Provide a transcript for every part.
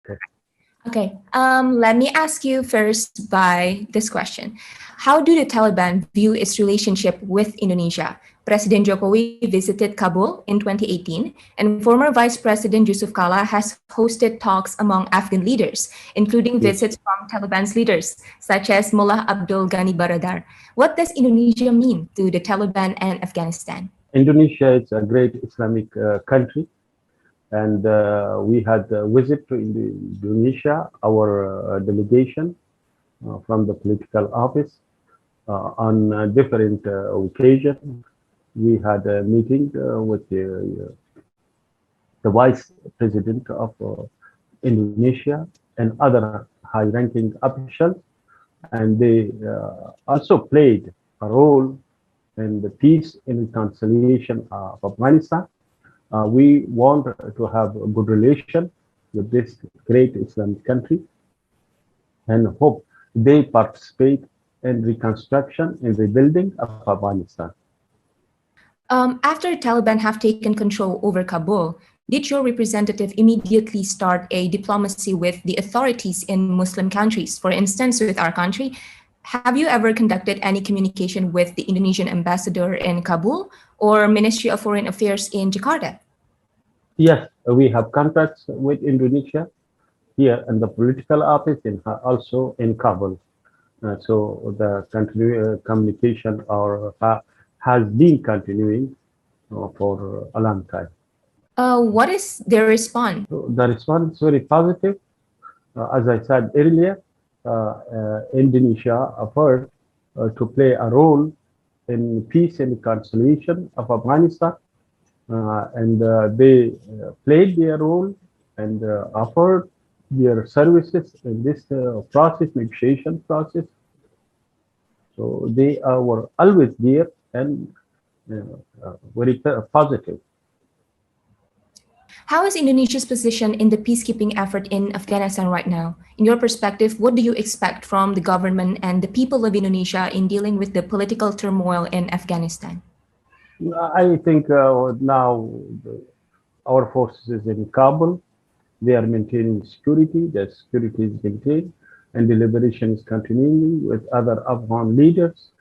Okay. Okay, let me ask you first by this question. How do the Taliban view its relationship with Indonesia? President Jokowi visited Kabul in 2018, and former Vice President Yusuf Kala has hosted talks among Afghan leaders, including Yes. visits from Taliban's leaders, such as Mullah Abdul Ghani Baradar. What does Indonesia mean to the Taliban and Afghanistan? Indonesia is a great Islamic country, and we had a visit to Indonesia, our delegation from the political office on different occasions. We had a meeting with the vice president of Indonesia and other high-ranking officials, and they also played a role in the peace and reconciliation of Afghanistan. We want to have a good relation with this great Islamic country and hope they participate in reconstruction and rebuilding of Afghanistan. After Taliban have taken control over Kabul, did your representative immediately start a diplomacy with the authorities in Muslim countries? For instance, with our country, have you ever conducted any communication with the Indonesian ambassador in Kabul or Ministry of Foreign Affairs in Jakarta? Yes, we have contacts with Indonesia here in the political office and also in Kabul. So the communication has been continuing for a long time. What is their response? So the response is very positive. As I said earlier, Indonesia offered to play a role in peace and reconciliation of Afghanistan, and they played their role and offered their services in this negotiation process. So they were always there and very positive. How is Indonesia's position in the peacekeeping effort in Afghanistan right now? In your perspective, what do you expect from the government and the people of Indonesia in dealing with the political turmoil in Afghanistan? I think now our forces in Kabul, they are maintaining security, the security is maintained, and the liberation is continuing with other Afghan leaders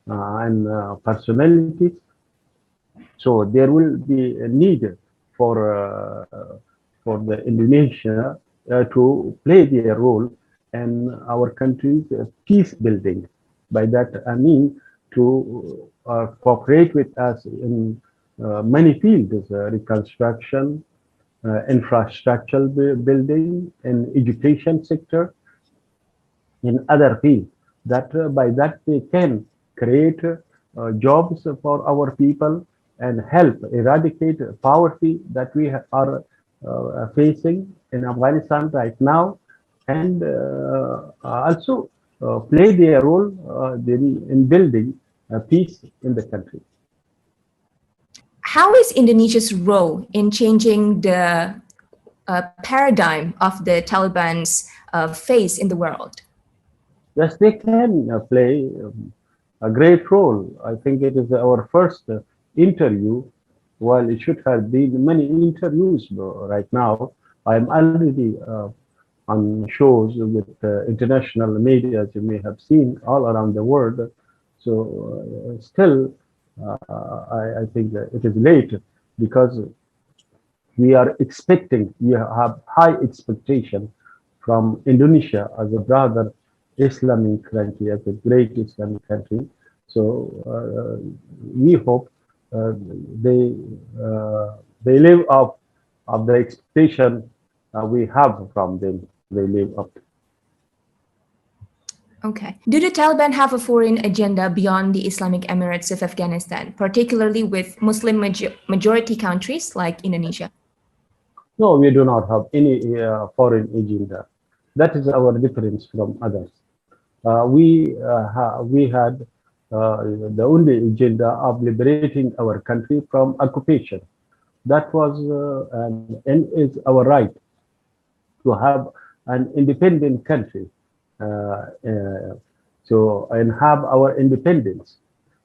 and personalities. So there will be a need for the Indonesia to play their role in our country's peace building. By that I mean to cooperate with us in many fields, reconstruction, infrastructure building, in education sector, in other fields. That by that they can create jobs for our people and help eradicate poverty that we are facing in Afghanistan right now, and also play their role in building peace in the country. How is Indonesia's role in changing the paradigm of the Taliban's face in the world? Yes, they can play a great role. I think it is our first interview. While it should have been many interviews right now, I am already on shows with international media, as you may have seen all around the world. So still, I think that it is late because we have high expectation from Indonesia as a brother Islamic country, as a great Islamic country. So we hope uh, they they live up of the expectation we have from them. They live up. Okay. Do the Taliban have a foreign agenda beyond the Islamic Emirates of Afghanistan, particularly with Muslim majority countries like Indonesia? No, we do not have any foreign agenda. That is our difference from others. We had the only agenda of liberating our country from occupation. That was and is our right to have an independent country, and have our independence.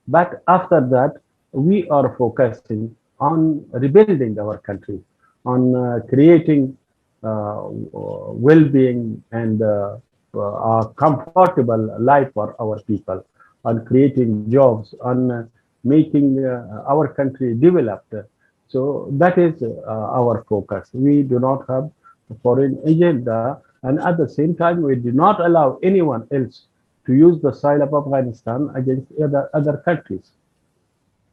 But after that, we are focusing on rebuilding our country, on creating well-being and a comfortable life for our people, on creating jobs, on making our country developed. So that is our focus. We do not have a foreign agenda, and at the same time, we do not allow anyone else to use the soil of Afghanistan against other countries.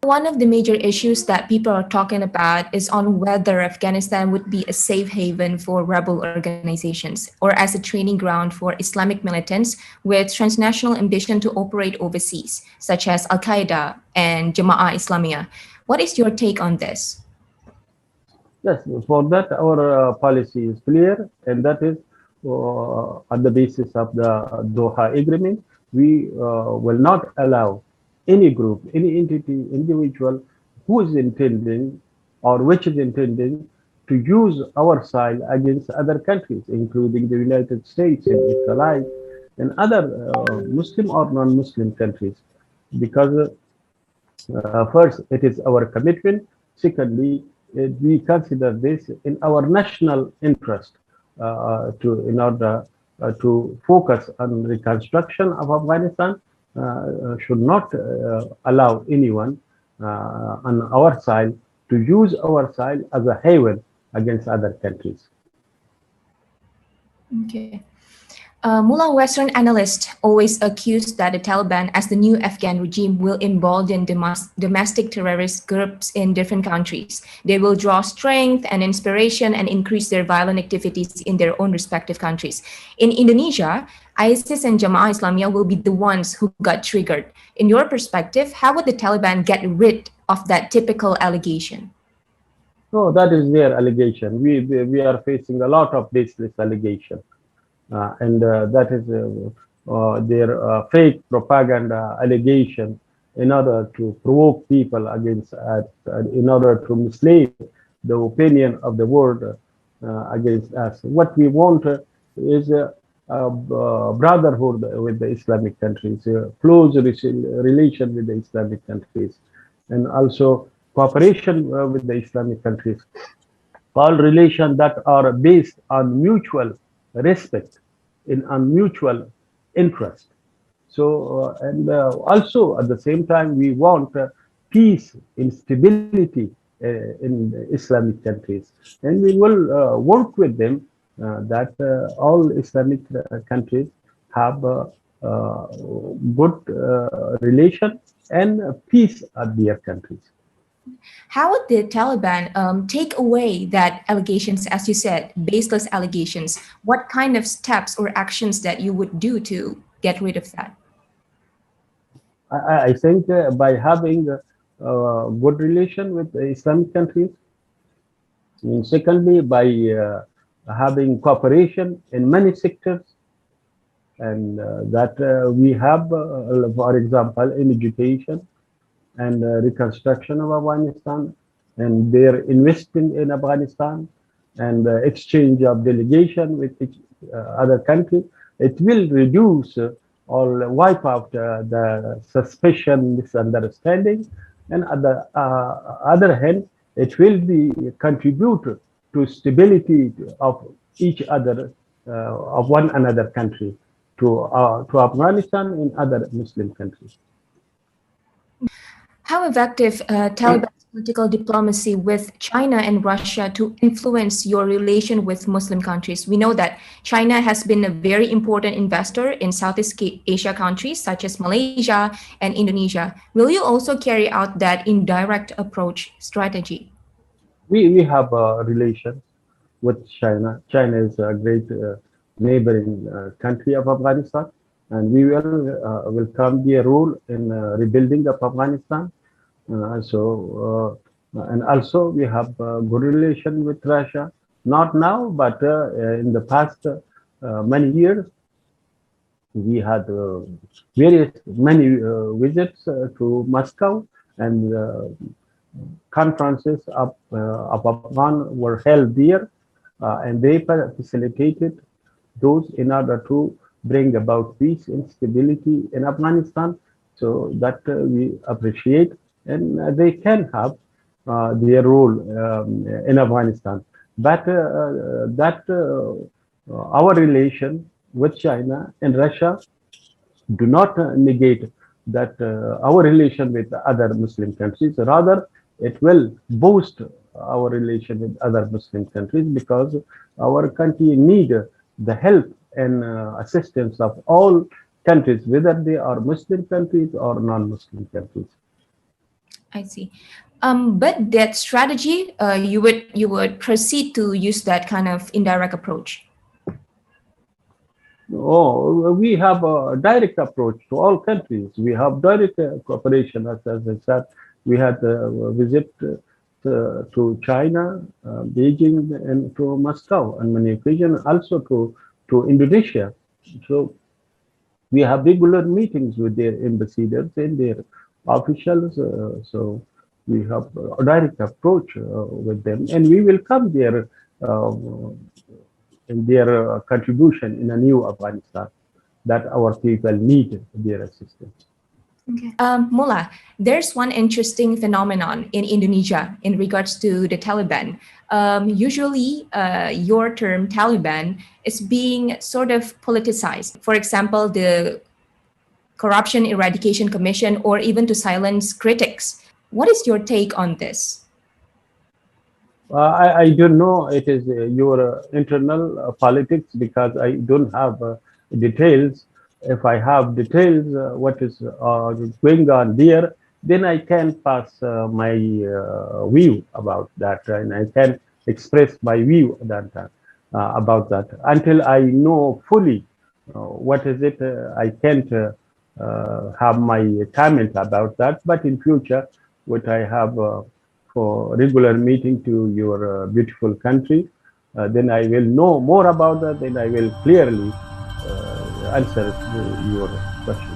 One of the major issues that people are talking about is on whether Afghanistan would be a safe haven for rebel organizations or as a training ground for Islamic militants with transnational ambition to operate overseas, such as Al Qaeda and Jama'ah Islamiyah. What is your take on this? Yes, for that, our policy is clear, and that is on the basis of the Doha Agreement. We will not allow any group, any entity, individual who is intending or which is intending to use our soil against other countries, including the United States and its allies and other Muslim or non-Muslim countries, because first, it is our commitment. Secondly, we consider this in our national interest in order to focus on reconstruction of Afghanistan. Should not allow anyone on our side to use our side as a haven against other countries. Okay. Mullah, Western analysts always accuse that the Taliban, as the new Afghan regime, will embolden domestic terrorist groups in different countries. They will draw strength and inspiration and increase their violent activities in their own respective countries. In Indonesia, ISIS and Jama'ah Islamiyah will be the ones who got triggered. In your perspective, how would the Taliban get rid of that typical allegation? No, that is their allegation. We are facing a lot of this allegation. And that is their fake propaganda allegation in order to provoke people against us, in order to mislead the opinion of the world against us. What we want is a brotherhood with the Islamic countries, close relation with the Islamic countries, and also cooperation with the Islamic countries. All relations that are based on mutual respect in a mutual interest. So, and also at the same time, we want peace and stability in Islamic countries. And we will work with them that all Islamic countries have good relation and peace at their countries. How would the Taliban take away that allegations, as you said, baseless allegations? What kind of steps or actions that you would do to get rid of that? I think by having a good relation with the Islamic countries, and secondly, by having cooperation in many sectors, and that we have, for example, in education, and reconstruction of Afghanistan, and their investment in Afghanistan, and exchange of delegation with each other country, it will reduce or wipe out the suspicion, misunderstanding, and on the other hand, it will be contribute to stability of each other, of one another country, to Afghanistan and other Muslim countries. How effective Taliban's political diplomacy with China and Russia to influence your relation with Muslim countries? We know that China has been a very important investor in Southeast Asia countries such as Malaysia and Indonesia. Will you also carry out that indirect approach strategy? We have a relation with China. China is a great neighboring country of Afghanistan, and we will come be a role in rebuilding of Afghanistan. And also we have a good relation with Russia, not now, but in the past many years, we had many visits to Moscow, and conferences of Afghan were held there, and they facilitated those in order to bring about peace and stability in Afghanistan. So that we appreciate, and they can have their role in Afghanistan. but our relation with China and Russia do not negate that our relation with other Muslim countries. Rather, it will boost our relation with other Muslim countries because our country need the help and assistance of all countries, whether they are Muslim countries or non-Muslim countries. I see. But that strategy, you would proceed to use that kind of indirect approach. Oh, we have a direct approach to all countries. We have direct cooperation, as I said. We had a visit to China, Beijing, and to Moscow, and many occasions also to Indonesia. So we have regular meetings with their ambassadors and their officials. So we have a direct approach with them, and we welcome uh, their contribution in a new Afghanistan that our people need their assistance. Okay. Mullah, there's one interesting phenomenon in Indonesia in regards to the Taliban. Usually, your term Taliban is being sort of politicized. For example, the Corruption Eradication Commission, or even to silence critics. What is your take on this? I don't know. It is your internal politics because I don't have details. If I have details, what is going on there, then I can pass my view about that, and I can express my view about that. Until I know fully what is it, I can't have my comment about that. But in future, what I have for regular meeting to your beautiful country, then I will know more about that, then I will clearly answer your question.